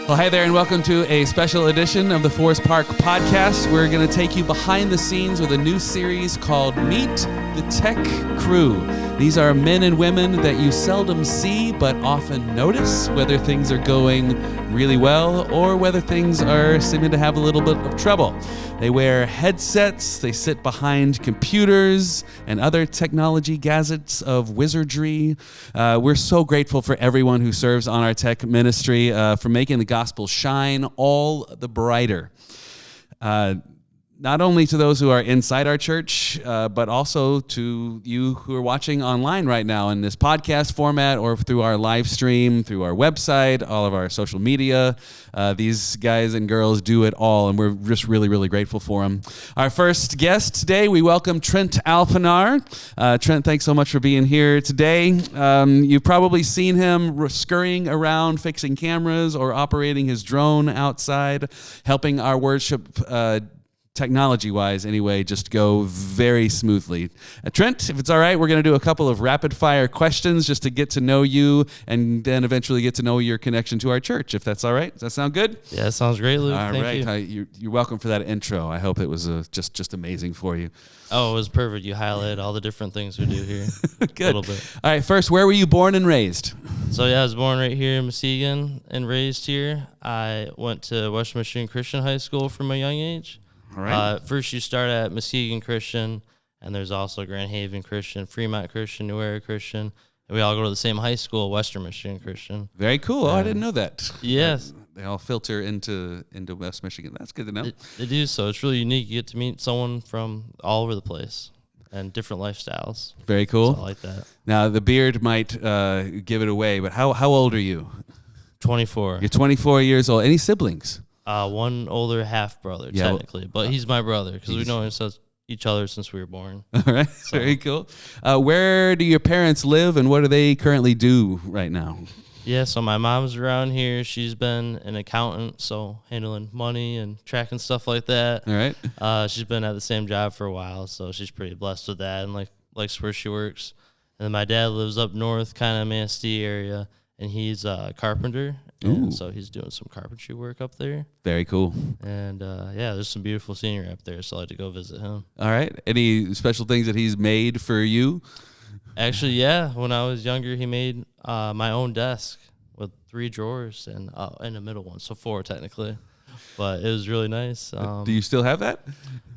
Well, hi there, and welcome to a special edition of the Forest Park Podcast. We're going to take you behind the scenes with a new series called Meet the Tech Crew. These are men and women that you seldom see but often notice, whether things are going really well or whether things are seeming to have a little bit of trouble. They wear headsets, they sit behind computers and other technology gadgets of wizardry. We're so grateful for everyone who serves on our tech ministry for making the gospel shine all the brighter. Not only to those who are inside our church, but also to you who are watching online right now in this podcast format or through our live stream, through our website, all of our social media. These guys and girls do it all, and we're just really, really grateful for them. Our first guest today, we welcome Trent Alphenaar. Trent, thanks so much for being here today. You've probably seen him scurrying around fixing cameras or operating his drone outside, helping our worship technology-wise, anyway, just go very smoothly. Trent, if it's all right, we're going to do a couple of rapid-fire questions just to get to know you and then eventually get to know your connection to our church, if that's all right. Does that sound good? Yeah, that sounds great, Luke. All Thank right. you. You're welcome for that intro. I hope it was just amazing for you. Oh, it was perfect. You highlighted all the different things we do here. Good. A little bit. All right, first, where were you born and raised? So, yeah, I was born right here in Muskegon and raised here. I went to Western Michigan Christian High School from a young age. All right. First, you start at Muskegon Christian, and there's also Grand Haven Christian, Fremont Christian, New Era Christian. And we all go to the same high school, Western Michigan Christian. Very cool. I didn't know that. Yes. They all filter into West Michigan. That's good to know. They do, so it's really unique. You get to meet someone from all over the place and different lifestyles. Very cool. So I like that. Now, the beard might give it away, but how old are you? 24. You're 24 years old. Any siblings? One older half brother, technically, but he's my brother because we know each other since we were born. All right, so. Very cool. Where do your parents live, and what do they currently do right now? Yeah, so my mom's around here. She's been an accountant, so handling money and tracking stuff like that. All right. She's been at the same job for a while, so she's pretty blessed with that and likes where she works. And then my dad lives up north, kind of Manistee area, and he's a carpenter. And so he's doing some carpentry work up there. Very cool. And, yeah, there's some beautiful scenery up there, so I like to go visit him. All right. Any special things that he's made for you? Actually, yeah. When I was younger, he made my own desk with 3 drawers and a middle one, so 4 technically. But it was really nice. Do you still have that?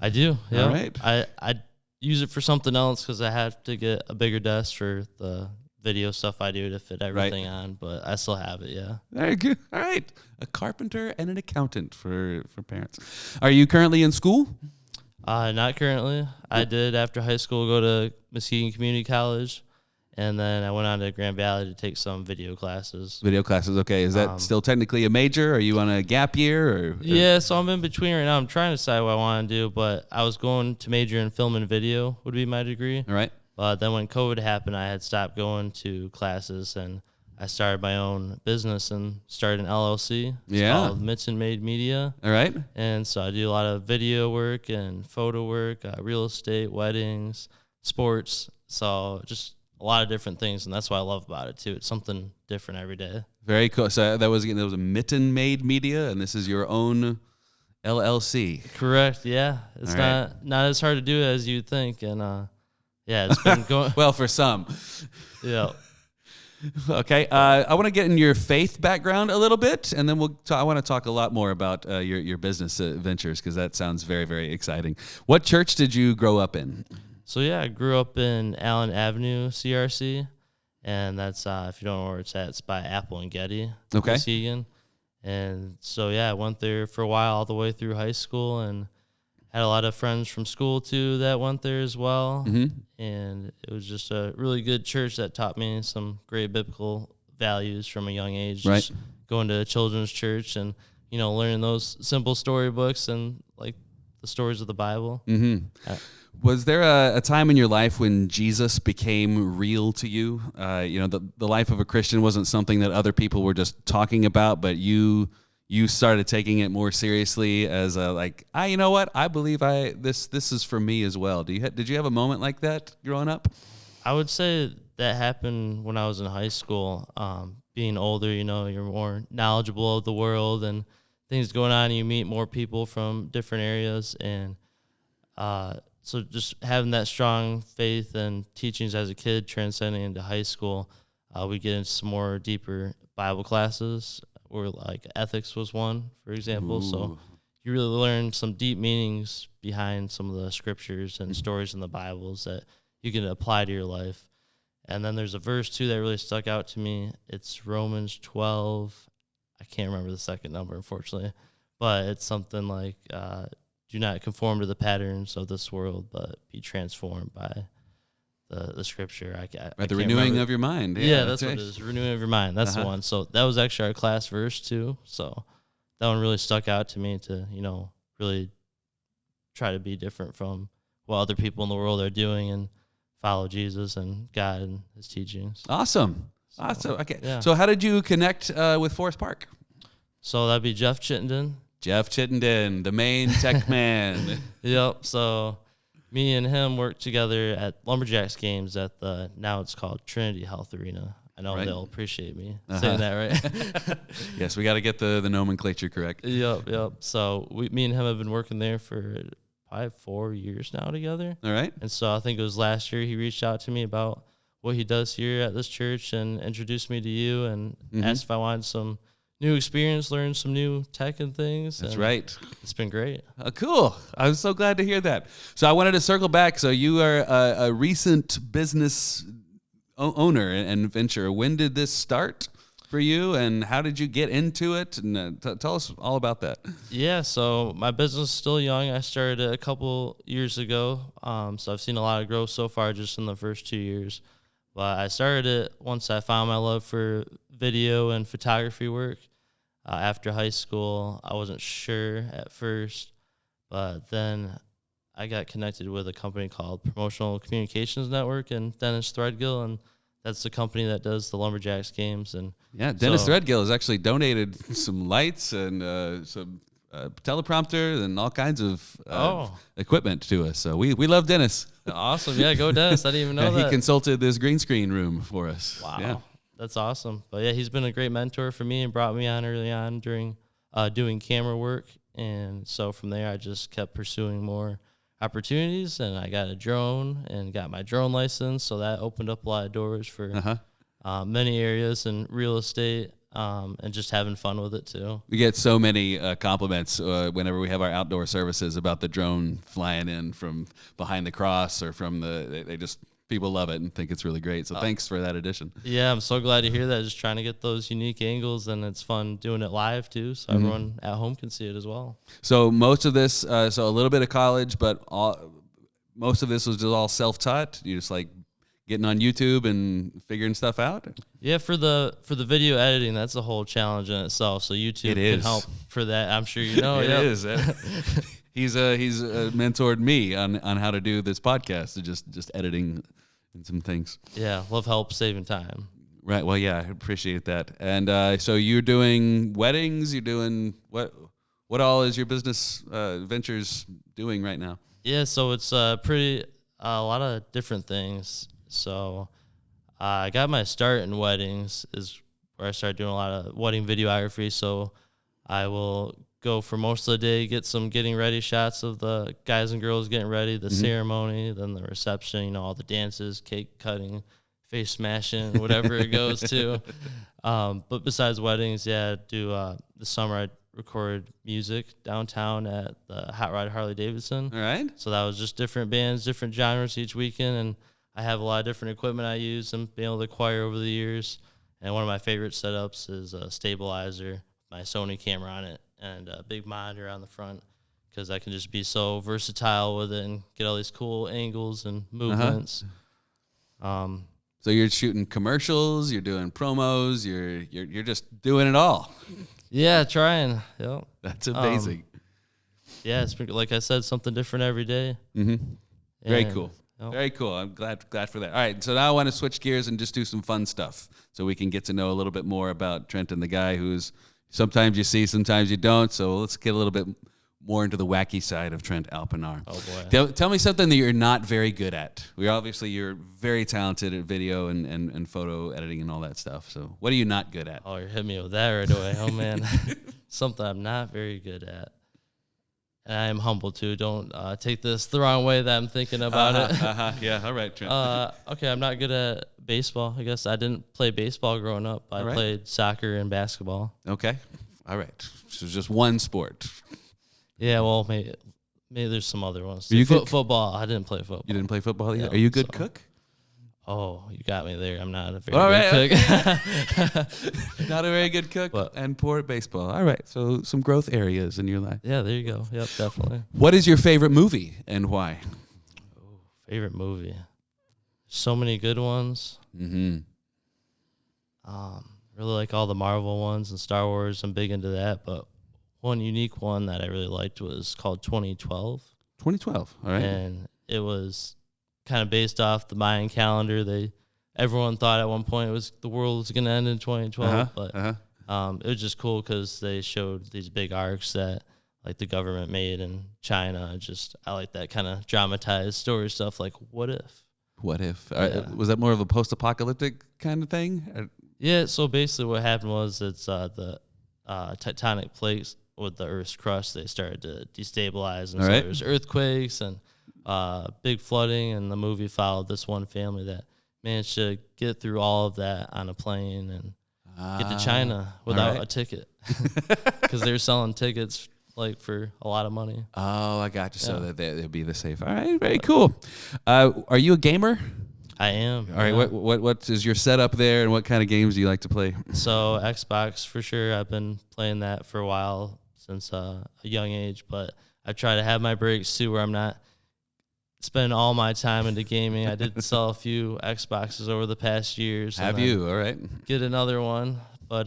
I do, yeah. All right. I use it for something else because I have to get a bigger desk for the video stuff I do to fit everything on, but I still have it, yeah. Very good. All right. A carpenter and an accountant for parents. Are you currently in school? Not currently. I did, after high school, go to Muskegon Community College, and then I went on to Grand Valley to take some video classes. Video classes, okay. Is that still technically a major? Are you on a gap year? Or? Yeah, so I'm in between right now. I'm trying to decide what I want to do, but I was going to major in film and video would be my degree. All right. Then when COVID happened, I had stopped going to classes, and I started my own business and started an LLC. It's called Mitson Made Media. All right. And so I do a lot of video work and photo work, real estate, weddings, sports. So just a lot of different things, and that's what I love about it, too. It's something different every day. Very cool. So that was a Mitten Made Media, and this is your own LLC. Correct, yeah. It's not as hard to do as you'd think, and yeah, it's been going. Well, for some. Yeah. Okay. I want to get in your faith background a little bit, and then I want to talk a lot more about your business ventures because that sounds very, very exciting. What church did you grow up in? So, yeah, I grew up in Allen Avenue, CRC, and that's, if you don't know where it's at, it's by Apple and Getty, Muskegon. And so, yeah, I went there for a while all the way through high school and had a lot of friends from school, too, that went there as well. Mm-hmm. And it was just a really good church that taught me some great biblical values from a young age. Right. Just going to a children's church and, learning those simple storybooks and, the stories of the Bible. Mm-hmm. Was there a time in your life when Jesus became real to you? The life of a Christian wasn't something that other people were just talking about, but you started taking it more seriously as you know what? I believe this is for me as well. Did you have a moment like that growing up? I would say that happened when I was in high school. Being older, you know, you're more knowledgeable of the world and things going on. And you meet more people from different areas, and so just having that strong faith and teachings as a kid, transcending into high school, we get into some more deeper Bible classes, where like ethics was one, for example. Ooh. So you really learn some deep meanings behind some of the scriptures and stories in the Bibles that you can apply to your life. And then there's a verse, too, that really stuck out to me. It's Romans 12. I can't remember the second number, unfortunately. But it's something like, do not conform to the patterns of this world, but be transformed by the scripture. I the renewing of your mind. Yeah, that's what it is, renewing of your mind. That's the one. So that was actually our class verse, too. So that one really stuck out to me to, you know, really try to be different from what other people in the world are doing and follow Jesus and God and his teachings. Awesome. Okay. Yeah. So how did you connect with Forest Park? So that'd be Jeff Chittenden. Jeff Chittenden, the main tech man. Yep. So me and him worked together at Lumberjacks games at now it's called Trinity Health Arena. I know they'll appreciate me saying that, right? Yes, we got to get the nomenclature correct. Yep. So me and him have been working there for probably 4 years now together. All right. And so I think it was last year he reached out to me about what he does here at this church and introduced me to you and asked if I wanted some new experience, learn some new tech and things. That's right. It's been great. Cool. I'm so glad to hear that. So I wanted to circle back. So you are a recent business owner and venture. When did this start for you, and how did you get into it? And tell us all about that. Yeah, so my business is still young. I started it a couple years ago, so I've seen a lot of growth so far just in the first 2 years. But I started it once I found my love for video and photography work. After high school, I wasn't sure at first, but then I got connected with a company called Promotional Communications Network and Dennis Threadgill, and that's the company that does the Lumberjacks games. And yeah, Dennis Threadgill has actually donated some lights and some teleprompter and all kinds of equipment to us. So we love Dennis. Awesome. Yeah, go Dennis. I didn't even know that. He consulted this green screen room for us. Wow. Yeah. That's awesome. But yeah, he's been a great mentor for me and brought me on early on during doing camera work. And so from there, I just kept pursuing more opportunities, and I got a drone and got my drone license. So that opened up a lot of doors for many areas in real estate and just having fun with it too. We get so many compliments whenever we have our outdoor services about the drone flying in from behind the cross or from people love it and think it's really great. So thanks for that addition. Yeah, I'm so glad to hear that. Just trying to get those unique angles, and it's fun doing it live too, so everyone at home can see it as well. So most of this, so a little bit of college, but most of this was just all self-taught. You just like getting on YouTube and figuring stuff out? Yeah, for the video editing, that's a whole challenge in itself. So YouTube can help for that. I'm sure you know. It is. He's mentored me on how to do this podcast, just editing and some things. Yeah, love help saving time. Right. Well, yeah, I appreciate that. And so you're doing weddings. You're doing what all is your business ventures doing right now? Yeah, so it's a lot of different things. So I got my start in weddings is where I started doing a lot of wedding videography. So I will go for most of the day, get some getting ready shots of the guys and girls getting ready, the ceremony, then the reception, all the dances, cake cutting, face smashing, whatever it goes to. But besides weddings, the summer I recorded music downtown at the Hot Rod Harley Davidson. All right. So that was just different bands, different genres each weekend, and I have a lot of different equipment I use and been able to acquire over the years. And one of my favorite setups is a stabilizer, my Sony camera on it, and a big monitor on the front, because I can just be so versatile with it and get all these cool angles and movements. So you're shooting commercials, you're doing promos, you're just doing it all. Yeah, trying. Yep. That's amazing. Yeah, it's like I said, something different every day. Very cool. Very cool. I'm glad for that. All right, so now I want to switch gears and just do some fun stuff so we can get to know a little bit more about Trent and the guy who's sometimes you see, sometimes you don't. So let's get a little bit more into the wacky side of Trent Alphenaar. Oh boy! Tell me something that you're not very good at. You're very talented at video and photo editing and all that stuff. So what are you not good at? Oh, you're hitting me with that right away. Oh man, something I'm not very good at. And I am humble too. Don't take this the wrong way that I'm thinking about it. Yeah, all right, Trent. Okay, I'm not good at baseball. I guess I didn't play baseball growing up. I played soccer and basketball. Okay, all right. So just one sport. Yeah, well, maybe there's some other ones. Football. I didn't play football. You didn't play football either? No, Are you a good cook? Oh, you got me there. I'm not a very good cook. Not a very good cook and poor at baseball. All right, so some growth areas in your life. Yeah, there you go. Yep, definitely. What is your favorite movie and why? Oh, favorite movie? So many good ones. Mm-hmm. Really like all the Marvel ones and Star Wars. I'm big into that, but one unique one that I really liked was called 2012. 2012, all right. And it was kind of based off the Mayan calendar. Everyone thought at one point the world was going to end in 2012, but it was just cool because they showed these big arcs that like the government made in China. I like that kind of dramatized story stuff. Like, what if? What if? Was that more of a post-apocalyptic kind of thing? Yeah. So basically, what happened was it's the tectonic plates with the Earth's crust. They started to destabilize, and there was earthquakes and big flooding. And the movie followed this one family that managed to get through all of that on a plane and get to China without a ticket because they were selling tickets like for a lot of money. Oh, I got you. So that they'd be the safe. All right, very cool. Are you a gamer? I am. All right. What is your setup there, and what kind of games do you like to play? So Xbox for sure. I've been playing that for a while since a young age, but I try to have my breaks too, where I'm not spending all my time into gaming. I did sell a few Xboxes over the past years. Have you? All right. Get another one, but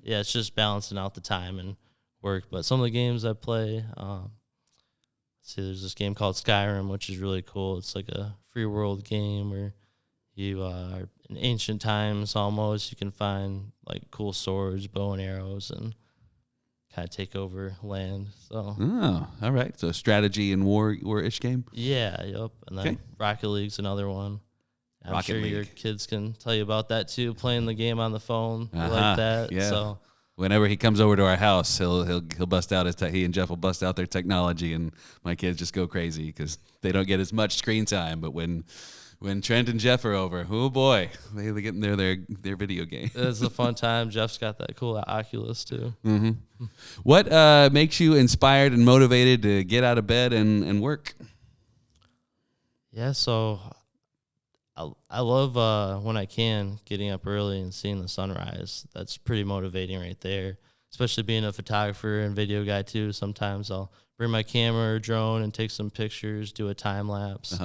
yeah, it's just balancing out the time and work. But some of the games I play, there's this game called Skyrim, which is really cool. It's like a free world game where you are in ancient times almost. You can find like cool swords, bow and arrows, and kind of take over land. So all right. So strategy and war-ish game? Yeah, yep. And then Rocket League's another one. I'm sure your kids can tell you about that too, playing the game on the phone like that. Yeah. So whenever he comes over to our house, he'll bust out he and Jeff will bust out their technology, and my kids just go crazy because they don't get as much screen time. But when Trent and Jeff are over, oh boy, they get in their video game. It's a fun time. Jeff's got that cool Oculus too. Mm-hmm. What makes you inspired and motivated to get out of bed and work? Yeah, so I love when I can getting up early and seeing the sunrise. That's pretty motivating right there, especially being a photographer and video guy too. Sometimes I'll bring my camera or drone and take some pictures, do a time lapse,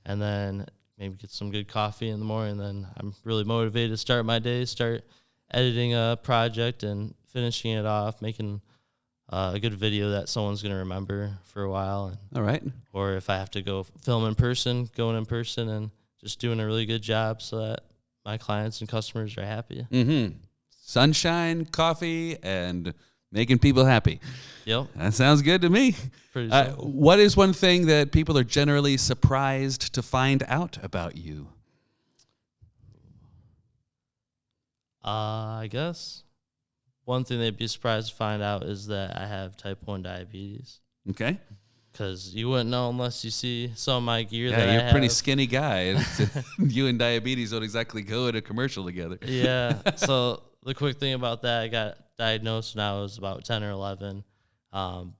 and then maybe get some good coffee in the morning. Then I'm really motivated to start my day, start editing a project and finishing it off, making a good video that someone's going to remember for a while. And, all right. Or if I have to go film in person, going in person and just doing a really good job so that my clients and customers are happy. Mm-hmm. Sunshine, coffee, and making people happy. Yep. That sounds good to me. What is one thing that people are generally surprised to find out about you? I guess one thing they'd be surprised to find out is that I have type 1 diabetes. Okay. Because you wouldn't know unless you see some of my gear that I have. Yeah, you're a pretty skinny guy. You and diabetes don't exactly go in a commercial together. Yeah. So the quick thing about that, I got diagnosed when I was about 10 or 11. So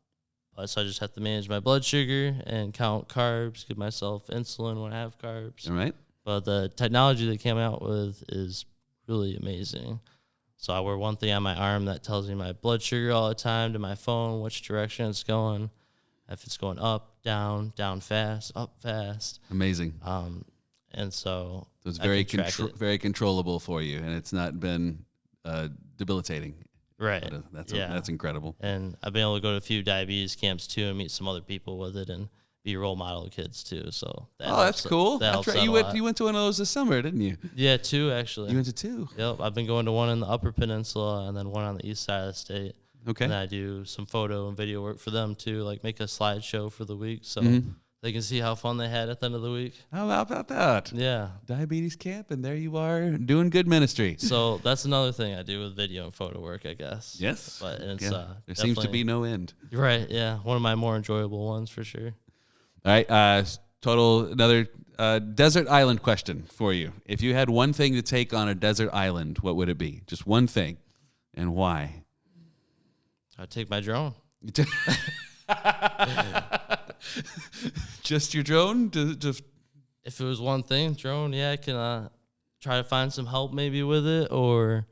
I just have to manage my blood sugar and count carbs, give myself insulin when I have carbs. All right. But the technology they came out with is really amazing. So I wear one thing on my arm that tells me my blood sugar all the time, to my phone, which direction it's going. If it's going up, down fast, up fast. Amazing. And so it's very very controllable for you, and it's not been debilitating. Right. That's incredible. And I've been able to go to a few diabetes camps too and meet some other people with it and be role model kids too. So that's cool. That's right. You went to one of those this summer, didn't you? Yeah, 2 actually. You went to 2. Yep. I've been going to one in the Upper Peninsula and then one on the east side of the state. Okay. And I do some photo and video work for them too, like make a slideshow for the week so they can see how fun they had at the end of the week. How about that? Yeah. Diabetes camp, and there you are doing good ministry. So that's another thing I do with video and photo work, I guess. Yes. But it's there seems to be no end. Right, yeah. One of my more enjoyable ones for sure. All right, another desert island question for you. If you had one thing to take on a desert island, what would it be? Just one thing, and why? I'd take my drone. Just your drone? If it was one thing, drone, I can try to find some help maybe with it, or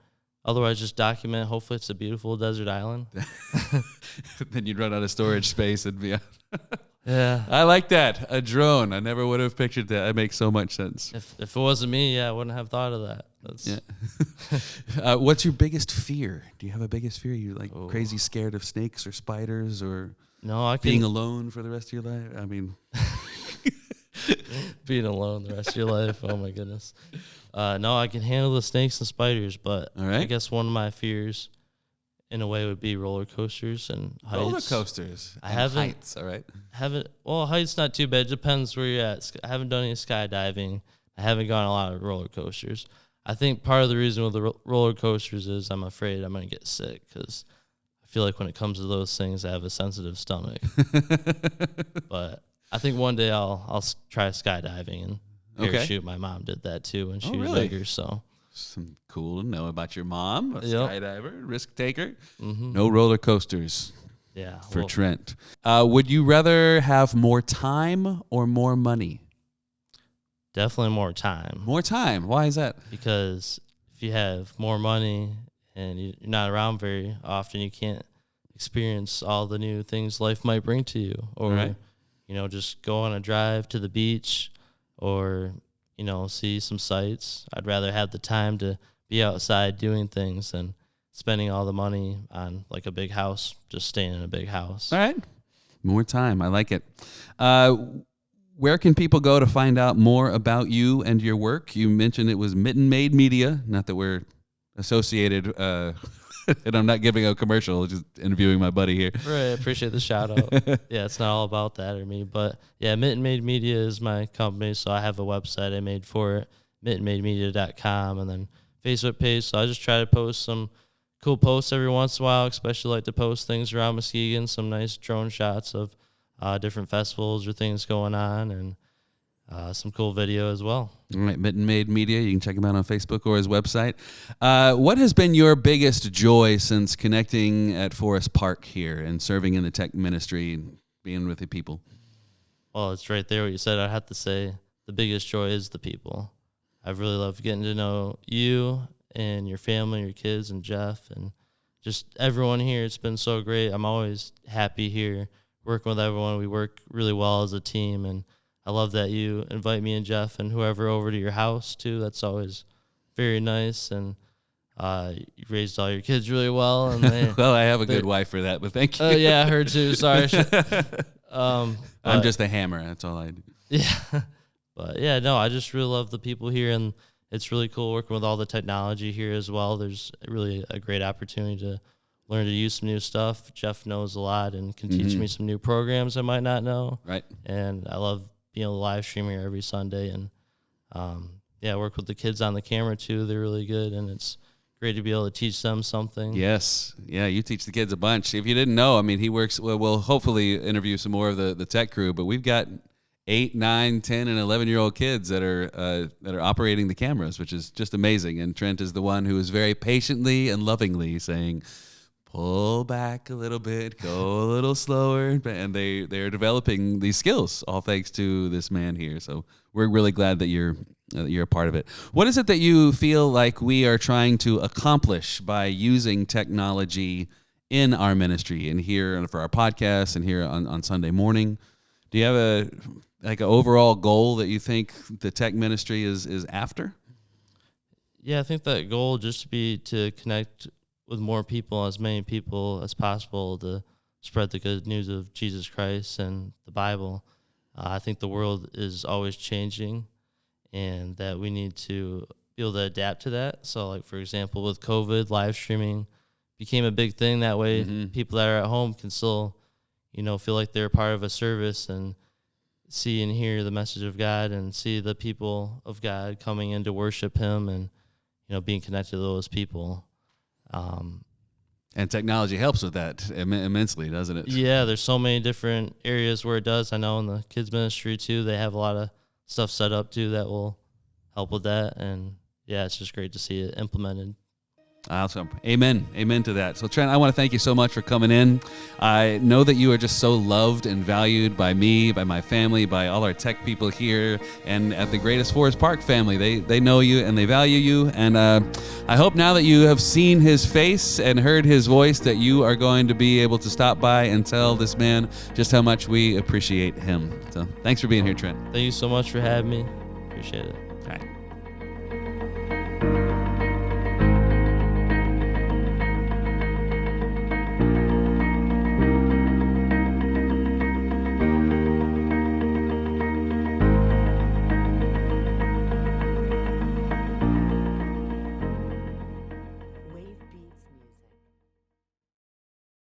otherwise just document. Hopefully it's a beautiful desert island. Then you'd run out of storage space and be out. Yeah. I like that. A drone. I never would have pictured that. That makes so much sense. If it wasn't me, I wouldn't have thought of that. What's your biggest fear? Do you have a biggest fear? You crazy scared of snakes or spiders or being alone for the rest of your life? I mean, being alone the rest of your life. Oh my goodness. No, I can handle the snakes and spiders, but all right. I guess one of my fears in a way would be roller coasters and heights. Roller coasters. Heights, all right. Heights not too bad. Depends where you're at. I haven't done any skydiving. I haven't gone on a lot of roller coasters. I think part of the reason with the roller coasters is I'm afraid I'm going to get sick because I feel like when it comes to those things, I have a sensitive stomach. But I think one day I'll try skydiving and parachute. My mom did that too when she was younger. So some cool to know about your mom, a skydiver, risk taker. Mm-hmm. No roller coasters. Yeah, for Trent. Would you rather have more time or more money? Definitely more time. More time. Why is that? Because if you have more money and you're not around very often, you can't experience all the new things life might bring to you. Or, just go on a drive to the beach or, see some sights. I'd rather have the time to be outside doing things than spending all the money on like a big house, just staying in a big house. All right. More time. I like it. Where can people go to find out more about you and your work? You mentioned it was Mitten Made Media. Not that we're associated, and I'm not giving a commercial, just interviewing my buddy here. Right, appreciate the shout out. Yeah, it's not all about that or me, but yeah, Mitten Made Media is my company, so I have a website I made for it, mittenmademedia.com, and then Facebook page. So I just try to post some cool posts every once in a while, especially like to post things around Muskegon, some nice drone shots of different festivals or things going on, and some cool video as well. All right, Mitten Made Media. You can check him out on Facebook or his website. What has been your biggest joy since connecting at Forest Park here and serving in the tech ministry and being with the people? Well, it's right there what you said. I have to say the biggest joy is the people. I've really loved getting to know you and your family, your kids, and Jeff, and just everyone here. It's been so great. I'm always happy here working with everyone. We work really well as a team, and I love that you invite me and Jeff and whoever over to your house too. That's always very nice, and you raised all your kids really well. And well, I have a good wife for that, but thank you. Yeah, her too. Sorry. I'm just a hammer. That's all I do. Yeah, but yeah, no, I just really love the people here, and it's really cool working with all the technology here as well. There's really a great opportunity to learn to use some new stuff. Jeff knows a lot and can teach me some new programs I might not know. Right. And I love being able to live stream here every Sunday, and work with the kids on the camera too. They're really good, and it's great to be able to teach them something. Yes. Yeah, you teach the kids a bunch. If you didn't know, I mean, he works, we'll hopefully interview some more of the tech crew, but we've got 8, 9, 10, and 11-year-old kids that are operating the cameras, which is just amazing. And Trent is the one who is very patiently and lovingly saying, pull back a little bit, go a little slower. And they're developing these skills, all thanks to this man here. So we're really glad that you're a part of it. What is it that you feel like we are trying to accomplish by using technology in our ministry and here for our podcast and here on Sunday morning? Do you have an overall goal that you think the tech ministry is after? Yeah, I think that goal just to be to connect with more people, as many people as possible, to spread the good news of Jesus Christ and the Bible. I think the world is always changing, and that we need to be able to adapt to that. So, like, for example, with COVID, live streaming became a big thing. That way, people that are at home can still, feel like they're part of a service and see and hear the message of God and see the people of God coming in to worship Him and, being connected to those people. And technology helps with that immensely, doesn't it? Yeah, there's so many different areas where it does. I know in the kids ministry too, they have a lot of stuff set up too that will help with that. And yeah, it's just great to see it implemented. Awesome. Amen. Amen to that. So, Trent, I want to thank you so much for coming in. I know that you are just so loved and valued by me, by my family, by all our tech people here, and at the Greatest Forest Park family. They know you and they value you. And I hope now that you have seen his face and heard his voice that you are going to be able to stop by and tell this man just how much we appreciate him. So thanks for being here, Trent. Thank you so much for having me. Appreciate it. All right.